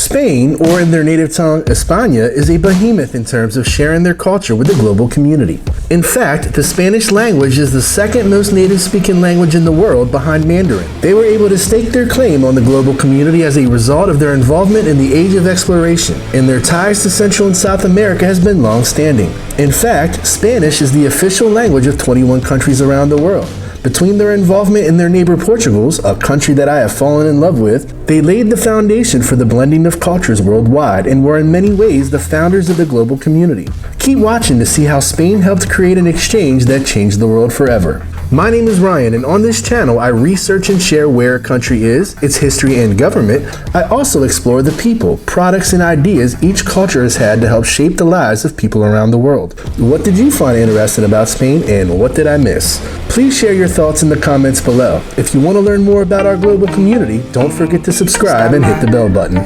Spain, or in their native tongue, España, is a behemoth in terms of sharing their culture with the global community. In fact, the Spanish language is the second most native-speaking language in the world behind Mandarin. They were able to stake their claim on the global community as a result of their involvement in the Age of Exploration, and their ties to Central and South America has been long-standing. In fact, Spanish is the official language of 21 countries around the world. Between their involvement in their neighbor Portugal's, a country that I have fallen in love with, they laid the foundation for the blending of cultures worldwide and were in many ways the founders of the global community. Keep watching to see how Spain helped create an exchange that changed the world forever. My name is Ryan, and on this channel I research and share where a country is, its history and government. I also explore the people, products, and ideas each culture has had to help shape the lives of people around the world. What did you find interesting about Spain, and what did I miss? Please share your thoughts in the comments below. If you want to learn more about our global community, don't forget to subscribe and hit the bell button.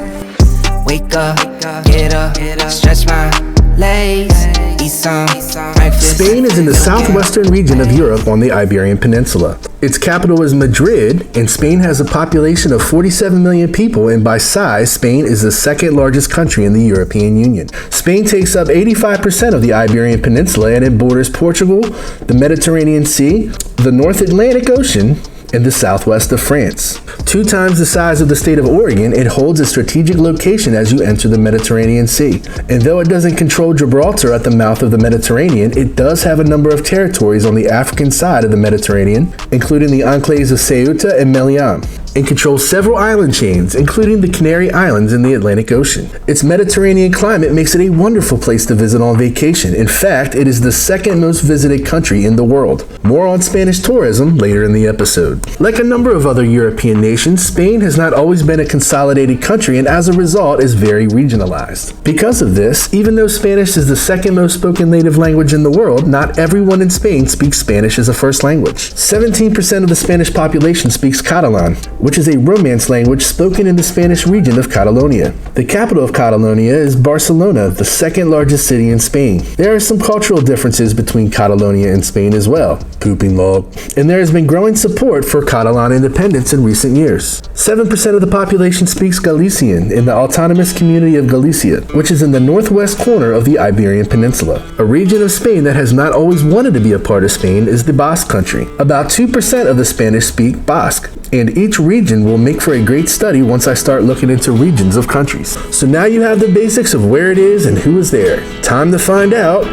Wake up, get up, stretch my legs, eat some breakfast. Spain is in the southwestern region of Europe on the Iberian Peninsula. Its capital is Madrid, and Spain has a population of 47 million people, and by size, Spain is the second largest country in the European Union. Spain takes up 85% of the Iberian Peninsula, and it borders Portugal, the Mediterranean Sea, the North Atlantic Ocean, and the southwest of France. 2 times the size of the state of Oregon, it holds a strategic location as you enter the Mediterranean Sea. And though it doesn't control Gibraltar at the mouth of the Mediterranean, it does have a number of territories on the African side of the Mediterranean, including the enclaves of Ceuta and Melilla, and controls several island chains, including the Canary Islands in the Atlantic Ocean. Its Mediterranean climate makes it a wonderful place to visit on vacation. In fact, it is the second most visited country in the world. More on Spanish tourism later in the episode. Like a number of other European nations, Spain has not always been a consolidated country, and as a result is very regionalized. Because of this, even though Spanish is the second most spoken native language in the world, not everyone in Spain speaks Spanish as a first language. 17% of the Spanish population speaks Catalan, which is a Romance language spoken in the Spanish region of Catalonia. The capital of Catalonia is Barcelona, the second largest city in Spain. There are some cultural differences between Catalonia and Spain as well, pooping log, and there has been growing support for Catalan independence in recent years. 7% of the population speaks Galician in the autonomous community of Galicia, which is in the northwest corner of the Iberian Peninsula. A region of Spain that has not always wanted to be a part of Spain is the Basque country. About 2% of the Spanish speak Basque, and each region will make for a great study once I start looking into regions of countries. So now you have the basics of where it is and who is there. Time to find out.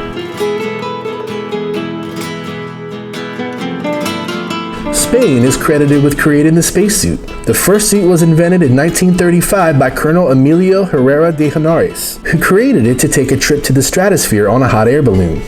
Spain is credited with creating the spacesuit. The first suit was invented in 1935 by Colonel Emilio Herrera de Henares, who created it to take a trip to the stratosphere on a hot air balloon.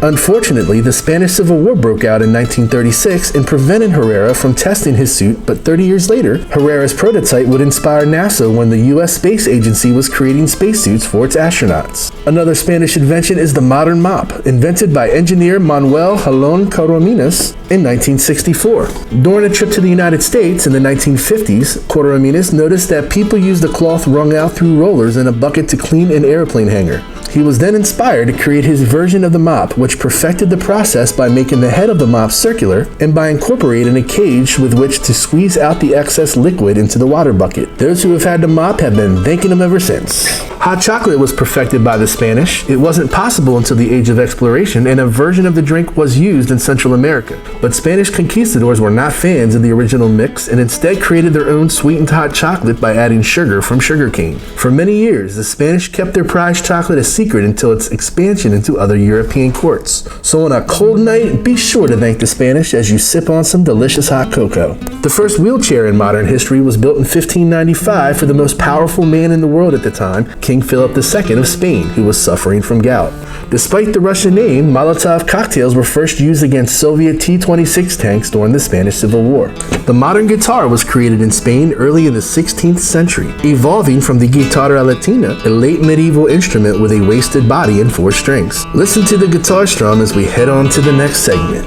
Unfortunately, the Spanish Civil War broke out in 1936 and prevented Herrera from testing his suit, but 30 years later, Herrera's prototype would inspire NASA when the U.S. Space Agency was creating spacesuits for its astronauts. Another Spanish invention is the modern mop, invented by engineer Manuel Jalón Corominas in 1964. During a trip to the United States in the 1950s, Corominas noticed that people used the cloth wrung out through rollers in a bucket to clean an airplane hangar. He was then inspired to create his version of the mop, which perfected the process by making the head of the mop circular and by incorporating a cage with which to squeeze out the excess liquid into the water bucket. Those who have had the mop have been thanking him ever since. Hot chocolate was perfected by the Spanish. It wasn't possible until the Age of Exploration, and a version of the drink was used in Central America. But Spanish conquistadors were not fans of the original mix and instead created their own sweetened hot chocolate by adding sugar from sugarcane. For many years, the Spanish kept their prized chocolate a secret until its expansion into other European courts. So on a cold night, be sure to thank the Spanish as you sip on some delicious hot cocoa. The first wheelchair in modern history was built in 1595 for the most powerful man in the world at the time, King Philip II of Spain, who was suffering from gout. Despite the Russian name, Molotov cocktails were first used against Soviet T-26 tanks during the Spanish Civil War. The modern guitar was created in Spain early in the 16th century, evolving from the guitarra latina, a late medieval instrument with a wasted body and 4 strings. Listen to the guitar strum as we head on to the next segment.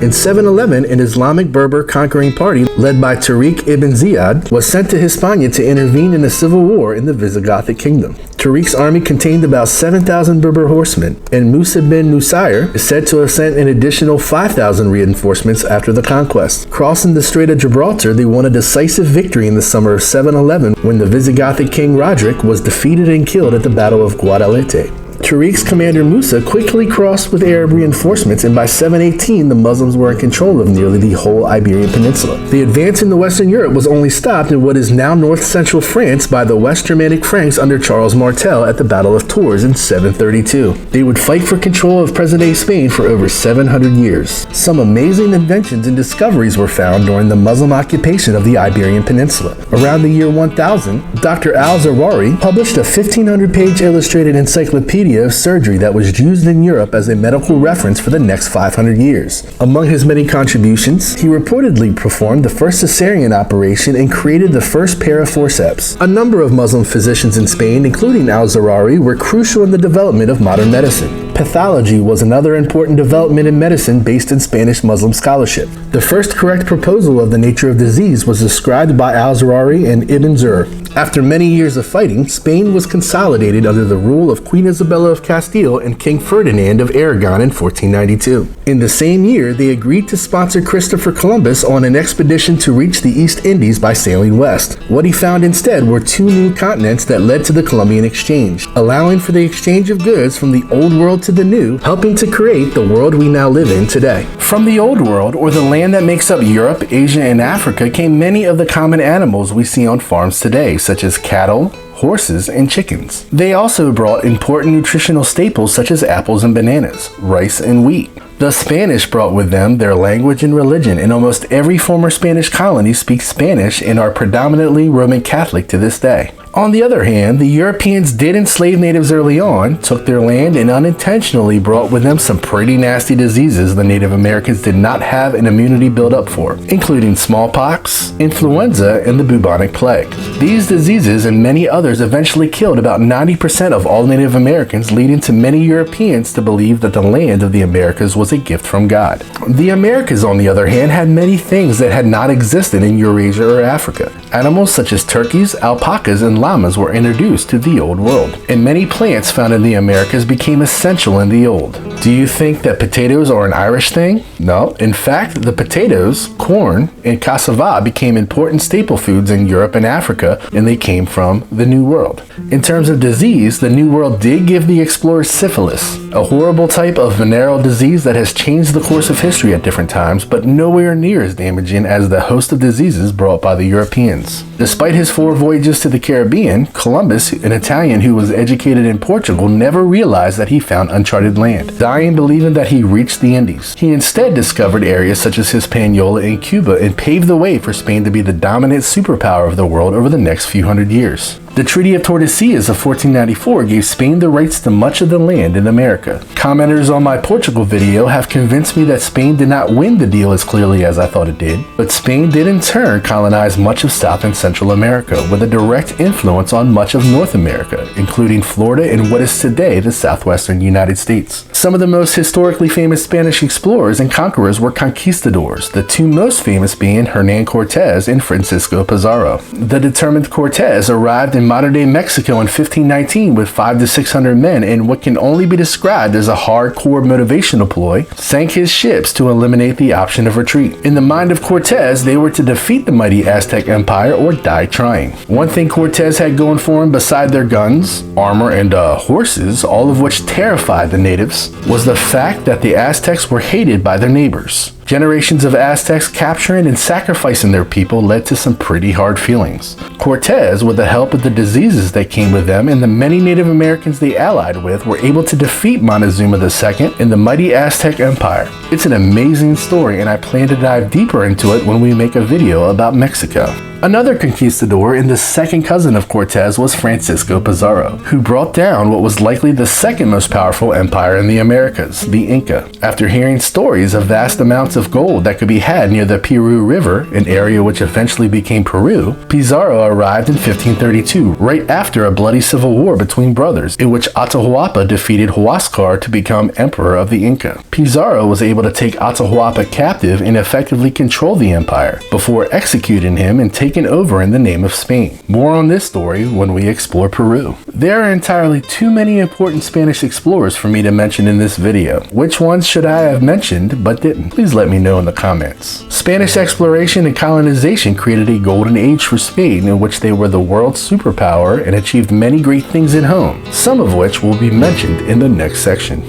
In 711, an Islamic Berber conquering party led by Tariq ibn Ziyad was sent to Hispania to intervene in a civil war in the Visigothic kingdom. Tariq's army contained about 7,000 Berber horsemen, and Musa bin Nusayr is said to have sent an additional 5,000 reinforcements after the conquest. Crossing the Strait of Gibraltar, they won a decisive victory in the summer of 711 when the Visigothic king Roderick was defeated and killed at the Battle of Guadalete. Tariq's commander Musa quickly crossed with Arab reinforcements, and by 718 the Muslims were in control of nearly the whole Iberian Peninsula. The advance into Western Europe was only stopped in what is now north-central France by the West Germanic Franks under Charles Martel at the Battle of Tours in 732. They would fight for control of present-day Spain for over 700 years. Some amazing inventions and discoveries were found during the Muslim occupation of the Iberian Peninsula. Around the year 1000, Dr. Al-Zarari published a 1,500-page illustrated encyclopedia of surgery that was used in Europe as a medical reference for the next 500 years. Among his many contributions, he reportedly performed the first cesarean operation and created the first pair of forceps. A number of Muslim physicians in Spain, including Al-Zarari, were crucial in the development of modern medicine. Pathology was another important development in medicine based in Spanish Muslim scholarship. The first correct proposal of the nature of disease was described by Al-Zarari and Ibn Zur. After many years of fighting, Spain was consolidated under the rule of Queen Isabella of Castile and King Ferdinand of Aragon in 1492. In the same year, they agreed to sponsor Christopher Columbus on an expedition to reach the East Indies by sailing west. What he found instead were two new continents that led to the Columbian Exchange, allowing for the exchange of goods from the Old World to the New, helping to create the world we now live in today. From the Old World, or the land that makes up Europe, Asia, and Africa, came many of the common animals we see on farms today, such as cattle, horses, and chickens. They also brought important nutritional staples such as apples and bananas, rice and wheat. The Spanish brought with them their language and religion, and almost every former Spanish colony speaks Spanish and are predominantly Roman Catholic to this day. On the other hand, the Europeans did enslave natives early on, took their land, and unintentionally brought with them some pretty nasty diseases the Native Americans did not have an immunity built up for, including smallpox, influenza, and the bubonic plague. These diseases and many others eventually killed about 90% of all Native Americans, leading to many Europeans to believe that the land of the Americas was a gift from God. The Americas, on the other hand, had many things that had not existed in Eurasia or Africa. Animals such as turkeys, alpacas, and llamas were introduced to the Old World, and many plants found in the Americas became essential in the Old. Do you think that potatoes are an Irish thing? No. In fact, the potatoes, corn, and cassava became important staple foods in Europe and Africa, and they came from the New World. In terms of disease, the New World did give the explorers syphilis, a horrible type of venereal disease that has changed the course of history at different times, but nowhere near as damaging as the host of diseases brought by the Europeans. Despite his 4 voyages to the Caribbean, Columbus, an Italian who was educated in Portugal, never realized that he found uncharted land, dying believing that he reached the Indies. He instead discovered areas such as Hispaniola and Cuba and paved the way for Spain to be the dominant superpower of the world over the next few hundred years. The Treaty of Tordesillas of 1494 gave Spain the rights to much of the land in America. Commenters on my Portugal video have convinced me that Spain did not win the deal as clearly as I thought it did, but Spain did in turn colonize much of South and Central America with a direct influence on much of North America, including Florida and what is today the southwestern United States. Some of the most historically famous Spanish explorers and conquerors were conquistadors, the 2 most famous being Hernan Cortez and Francisco Pizarro. The determined Cortez arrived in modern-day Mexico in 1519 with 500 to 600 men in what can only be described as a hardcore motivational ploy, sank his ships to eliminate the option of retreat. In the mind of Cortez, they were to defeat the mighty Aztec Empire or die trying. One thing Cortez had going for him beside their guns, armor, and horses, all of which terrified the natives, was the fact that the Aztecs were hated by their neighbors. Generations of Aztecs capturing and sacrificing their people led to some pretty hard feelings. Cortez, with the help of the diseases that came with them and the many Native Americans they allied with, were able to defeat Montezuma II and the mighty Aztec Empire. It's an amazing story, and I plan to dive deeper into it when we make a video about Mexico. Another conquistador and the second cousin of Cortez was Francisco Pizarro, who brought down what was likely the second most powerful empire in the Americas, the Inca. After hearing stories of vast amounts of gold that could be had near the Piru River, an area which eventually became Peru, Pizarro arrived in 1532, right after a bloody civil war between brothers, in which Atahualpa defeated Huáscar to become emperor of the Inca. Pizarro was able to take Atahualpa captive and effectively control the empire, before executing him and taking taken over in the name of Spain. More on this story when we explore Peru. There are entirely too many important Spanish explorers for me to mention in this video. Which ones should I have mentioned but didn't? Please let me know in the comments. Spanish exploration and colonization created a golden age for Spain in which they were the world's superpower and achieved many great things at home, some of which will be mentioned in the next section.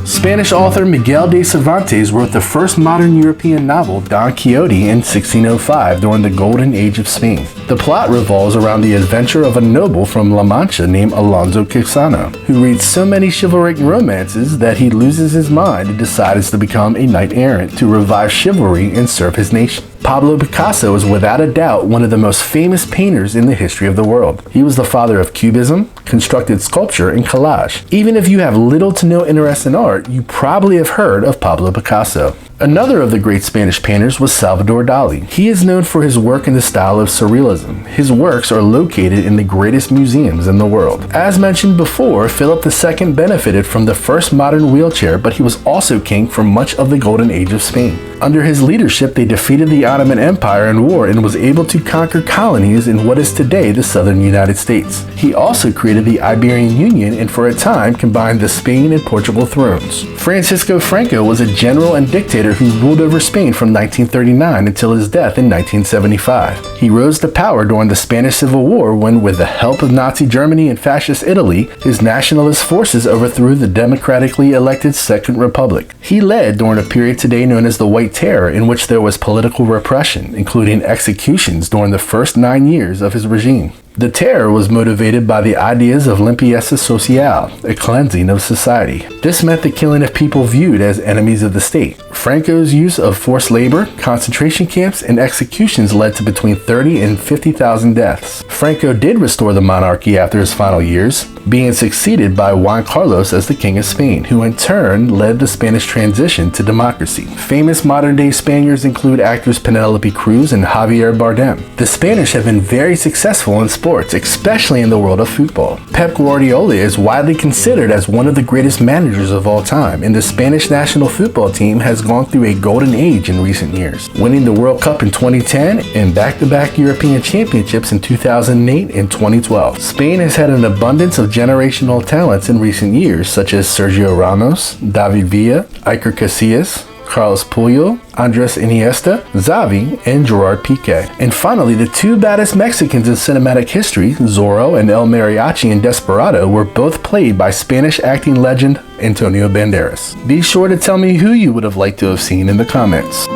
Spanish author Miguel de Cervantes wrote the first modern European novel, Don Quixote, in 1605 during the Golden Age of Spain. The plot revolves around the adventure of a noble from La Mancha named Alonso Quixano, who reads so many chivalric romances that he loses his mind and decides to become a knight-errant to revive chivalry and serve his nation. Pablo Picasso is without a doubt one of the most famous painters in the history of the world. He was the father of Cubism, constructed sculpture, and collage. Even if you have little to no interest in art, you probably have heard of Pablo Picasso. Another of the great Spanish painters was Salvador Dali. He is known for his work in the style of surrealism. His works are located in the greatest museums in the world. As mentioned before, Philip II benefited from the first modern wheelchair, but he was also king for much of the Golden Age of Spain. Under his leadership, they defeated the Ottoman Empire in war and was able to conquer colonies in what is today the southern United States. He also created the Iberian Union and for a time combined the Spain and Portugal thrones. Francisco Franco was a general and dictator who ruled over Spain from 1939 until his death in 1975. He rose to power during the Spanish Civil War when, with the help of Nazi Germany and Fascist Italy, his nationalist forces overthrew the democratically elected Second Republic. He led during a period today known as the White Terror, in which there was political repression, including executions during the first 9 years of his regime. The terror was motivated by the ideas of limpieza social, a cleansing of society. This meant the killing of people viewed as enemies of the state. Franco's use of forced labor, concentration camps, and executions led to between 30 and 50,000 deaths. Franco did restore the monarchy after his final years, being succeeded by Juan Carlos as the King of Spain, who in turn led the Spanish transition to democracy. Famous modern-day Spaniards include actors Penelope Cruz and Javier Bardem. The Spanish have been very successful in sports, especially in the world of football. Pep Guardiola is widely considered as one of the greatest managers of all time, and the Spanish national football team has gone through a golden age in recent years, winning the World Cup in 2010 and back-to-back European championships in 2008 and 2012. Spain has had an abundance of generational talents in recent years, such as Sergio Ramos, David Villa, Iker Casillas, Carlos Puyol, Andres Iniesta, Xavi, and Gerard Piqué. And finally, the two baddest Mexicans in cinematic history, Zorro and El Mariachi in Desperado, were both played by Spanish acting legend Antonio Banderas. Be sure to tell me who you would have liked to have seen in the comments.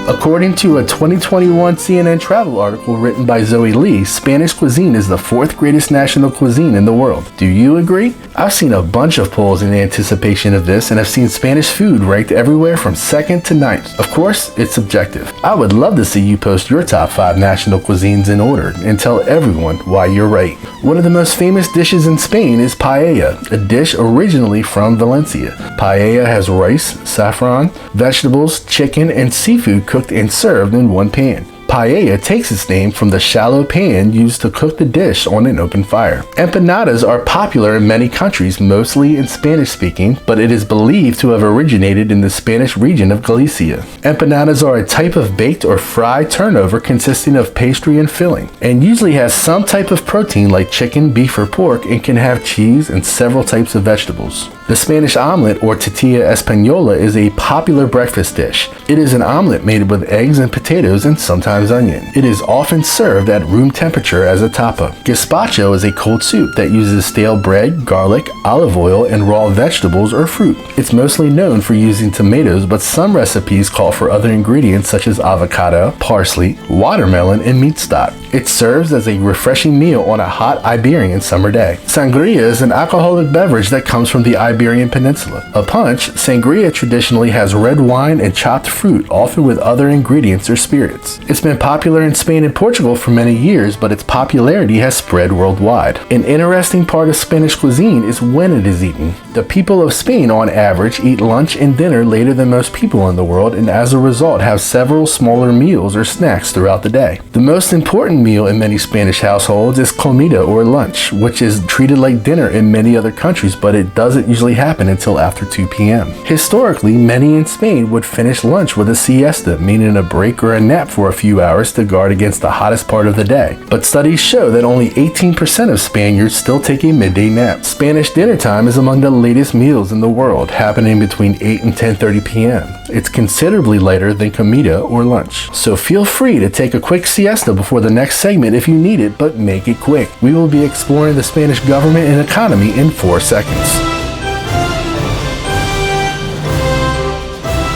According to a 2021 CNN travel article written by Zoe Lee, Spanish cuisine is the 4th greatest national cuisine in the world. Do you agree? I've seen a bunch of polls in anticipation of this and have seen Spanish food ranked everywhere from 2nd to 9th. Of course, it's subjective. I would love to see you post your top 5 national cuisines in order and tell everyone why you're right. One of the most famous dishes in Spain is paella, a dish originally from Valencia. Paella has rice, saffron, vegetables, chicken, and seafood cooked and served in one pan. Paella takes its name from the shallow pan used to cook the dish on an open fire. Empanadas are popular in many countries, mostly in Spanish-speaking, but it is believed to have originated in the Spanish region of Galicia. Empanadas are a type of baked or fried turnover consisting of pastry and filling, and usually has some type of protein like chicken, beef, or pork, and can have cheese and several types of vegetables. The Spanish omelet, or tortilla española, is a popular breakfast dish. It is an omelet made with eggs and potatoes and sometimes onion. It is often served at room temperature as a tapa. Gazpacho is a cold soup that uses stale bread, garlic, olive oil, and raw vegetables or fruit. It's mostly known for using tomatoes, but some recipes call for other ingredients such as avocado, parsley, watermelon, and meat stock. It serves as a refreshing meal on a hot Iberian summer day. Sangria is an alcoholic beverage that comes from the Iberian Peninsula. A punch, sangria traditionally has red wine and chopped fruit, often with other ingredients or spirits. It's been popular in Spain and Portugal for many years, but its popularity has spread worldwide. An interesting part of Spanish cuisine is when it is eaten. The people of Spain, on average, eat lunch and dinner later than most people in the world, and as a result have several smaller meals or snacks throughout the day. The most important common meal in many Spanish households is comida or lunch, which is treated like dinner in many other countries, but it doesn't usually happen until after 2 p.m. Historically, many in Spain would finish lunch with a siesta, meaning a break or a nap for a few hours to guard against the hottest part of the day. But studies show that only 18% of Spaniards still take a midday nap. Spanish dinner time is among the latest meals in the world, happening between 8 and 10:30 p.m. It's considerably later than comida or lunch. So feel free to take a quick siesta before the next segment if you need it, but make it quick. We will be exploring the Spanish government and economy in 4 seconds.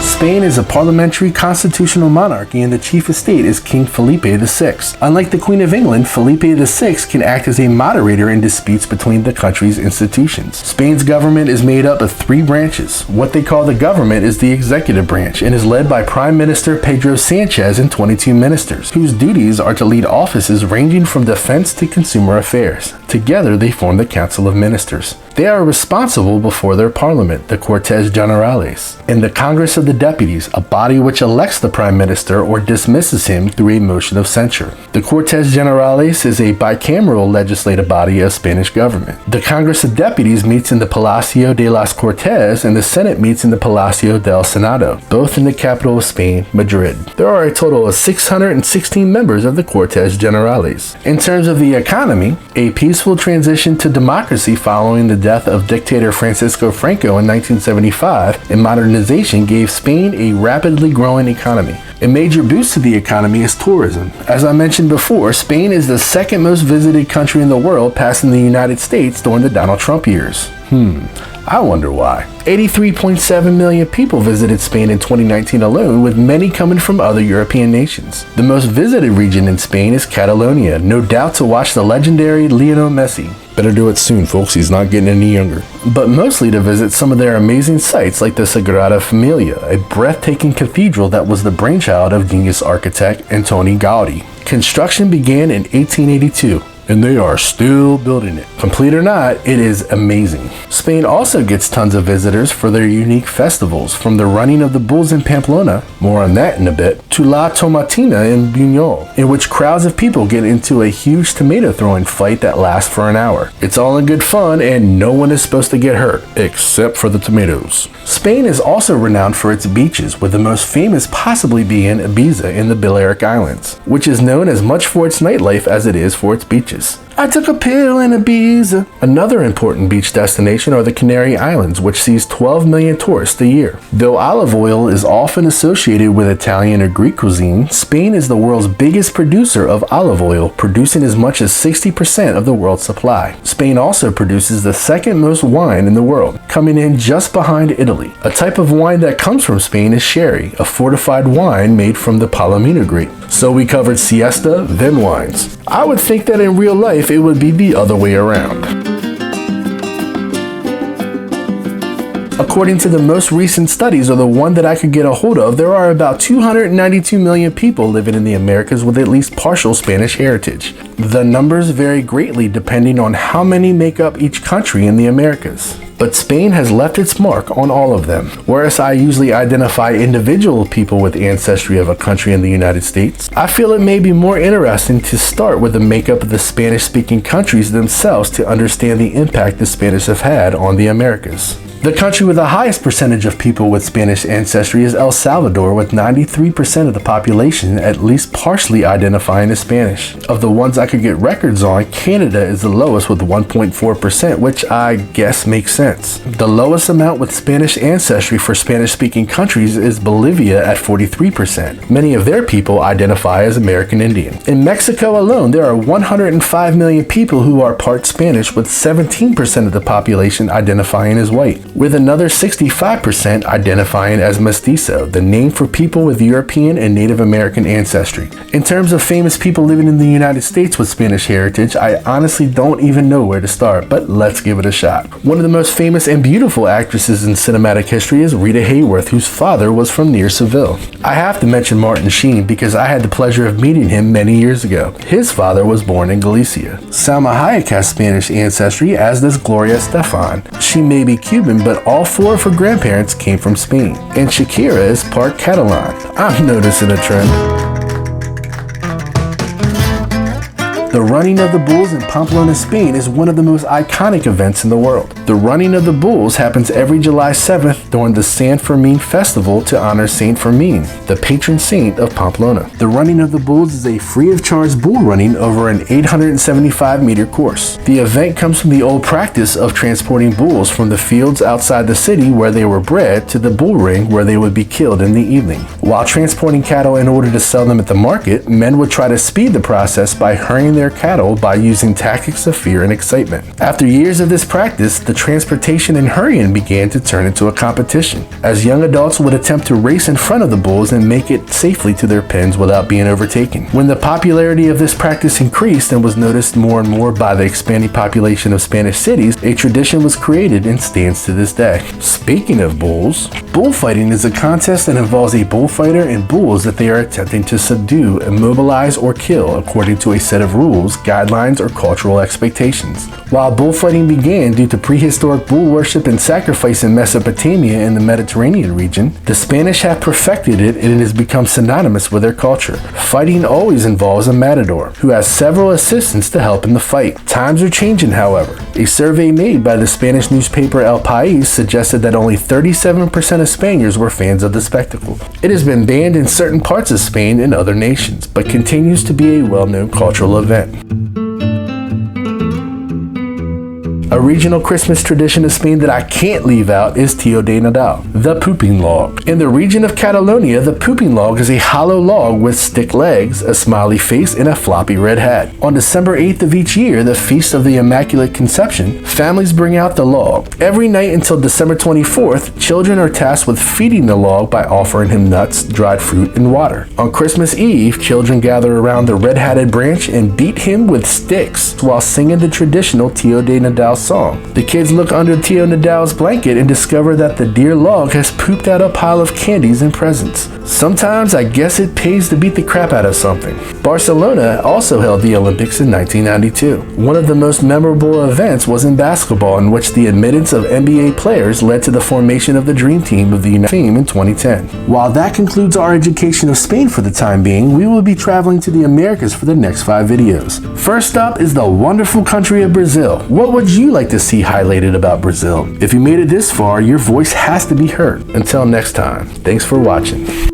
Spain is a parliamentary constitutional monarchy and the chief of state is King Felipe VI. Unlike the Queen of England, Felipe VI can act as a moderator in disputes between the country's institutions. Spain's government is made up of 3 branches. What they call the government is the executive branch and is led by Prime Minister Pedro Sanchez and 22 ministers, whose duties are to lead offices ranging from defense to consumer affairs. Together, they form the Council of Ministers. They are responsible before their parliament, the Cortes Generales, and the Congress of the Deputies, a body which elects the Prime Minister or dismisses him through a motion of censure. The Cortes Generales is a bicameral legislative body of Spanish government. The Congress of Deputies meets in the Palacio de las Cortes and the Senate meets in the Palacio del Senado, both in the capital of Spain, Madrid. There are a total of 616 members of the Cortes Generales. In terms of the economy, a peaceful transition to democracy following the death of dictator Francisco Franco in 1975 and modernization gave Spain a rapidly growing economy. A major boost to the economy is tourism. As I mentioned before, Spain is the second most visited country in the world, passing the United States during the Donald Trump years. I wonder why. 83.7 million people visited Spain in 2019 alone, with many coming from other European nations. The most visited region in Spain is Catalonia, no doubt to watch the legendary Lionel Messi. Better do it soon, folks, he's not getting any younger. But mostly to visit some of their amazing sites like the Sagrada Familia, a breathtaking cathedral that was the brainchild of genius architect Antoni Gaudi. Construction began in 1882. And they are still building it. Complete or not, it is amazing. Spain also gets tons of visitors for their unique festivals, from the running of the bulls in Pamplona, more on that in a bit, to La Tomatina in Buñol, in which crowds of people get into a huge tomato throwing fight that lasts for an hour. It's all in good fun and no one is supposed to get hurt, except for the tomatoes. Spain is also renowned for its beaches, with the most famous possibly being Ibiza in the Balearic Islands, which is known as much for its nightlife as it is for its beaches. I took a pill in Ibiza. Another important beach destination are the Canary Islands, which sees 12 million tourists a year. Though olive oil is often associated with Italian or Greek cuisine, Spain is the world's biggest producer of olive oil, producing as much as 60% of the world's supply. Spain also produces the second most wine in the world, coming in just behind Italy. A type of wine that comes from Spain is sherry, a fortified wine made from the Palomino grape. So we covered siesta, then wines. I would think that in real life it would be the other way around. According to the most recent studies, or the one that I could get a hold of, there are about 292 million people living in the Americas with at least partial Spanish heritage. The numbers vary greatly depending on how many make up each country in the Americas. But Spain has left its mark on all of them. Whereas I usually identify individual people with ancestry of a country in the United States, I feel it may be more interesting to start with the makeup of the Spanish-speaking countries themselves to understand the impact the Spanish have had on the Americas. The country with the highest percentage of people with Spanish ancestry is El Salvador, with 93% of the population at least partially identifying as Spanish. Of the ones I could get records on, Canada is the lowest with 1.4%, which I guess makes sense. The lowest amount with Spanish ancestry for Spanish-speaking countries is Bolivia at 43%. Many of their people identify as American Indian. In Mexico alone, there are 105 million people who are part Spanish, with 17% of the population identifying as white, with another 65% identifying as mestizo, the name for people with European and Native American ancestry. In terms of famous people living in the United States with Spanish heritage, I honestly don't even know where to start, but let's give it a shot. One of the most famous and beautiful actresses in cinematic history is Rita Hayworth, whose father was from near Seville. I have to mention Martin Sheen because I had the pleasure of meeting him many years ago. His father was born in Galicia. Salma Hayek has Spanish ancestry, as does Gloria Estefan. She may be Cuban, but all 4 of her grandparents came from Spain. And Shakira is part Catalan. I'm noticing a trend. running of the bulls in Pamplona, Spain is one of the most iconic events in the world. The running of the bulls happens every July 7th during the San Fermin festival to honor Saint Fermin, the patron saint of Pamplona. The running of the bulls is a free of charge bull running over an 875-meter course. The event comes from the old practice of transporting bulls from the fields outside the city where they were bred to the bull ring where they would be killed in the evening. While transporting cattle in order to sell them at the market, men would try to speed the process by hurrying their cattle by using tactics of fear and excitement. After years of this practice, the transportation and hurrying began to turn into a competition, as young adults would attempt to race in front of the bulls and make it safely to their pens without being overtaken. When the popularity of this practice increased and was noticed more and more by the expanding population of Spanish cities, a tradition was created and stands to this day. Speaking of bulls, bullfighting is a contest that involves a bullfighter and bulls that they are attempting to subdue, immobilize, or kill according to a set of rules, guidelines, or cultural expectations. While bullfighting began due to prehistoric bull worship and sacrifice in Mesopotamia and the Mediterranean region, the Spanish have perfected it and it has become synonymous with their culture. Fighting always involves a matador, who has several assistants to help in the fight. Times are changing, however. A survey made by the Spanish newspaper El País suggested that only 37% of Spaniards were fans of the spectacle. It has been banned in certain parts of Spain and other nations, but continues to be a well-known cultural event. A regional Christmas tradition of Spain that I can't leave out is Tío de Nadal, the pooping log. In the region of Catalonia, the pooping log is a hollow log with stick legs, a smiley face, and a floppy red hat. On December 8th of each year, the Feast of the Immaculate Conception, families bring out the log. Every night until December 24th, children are tasked with feeding the log by offering him nuts, dried fruit, and water. On Christmas Eve, children gather around the red-hatted branch and beat him with sticks while singing the traditional Tío de Nadal song. The kids look under Tío Nadal's blanket and discover that the dear log has pooped out a pile of candies and presents. Sometimes I guess it pays to beat the crap out of something. Barcelona also held the Olympics in 1992. One of the most memorable events was in basketball, in which the admittance of NBA players led to the formation of the Dream Team of the United States in 2010. While that concludes our education of Spain for the time being, we will be traveling to the Americas for the next 5 videos. First up is the wonderful country of Brazil. What would you like to see highlighted about Brazil? If you made it this far, your voice has to be heard. Until next time, thanks for watching.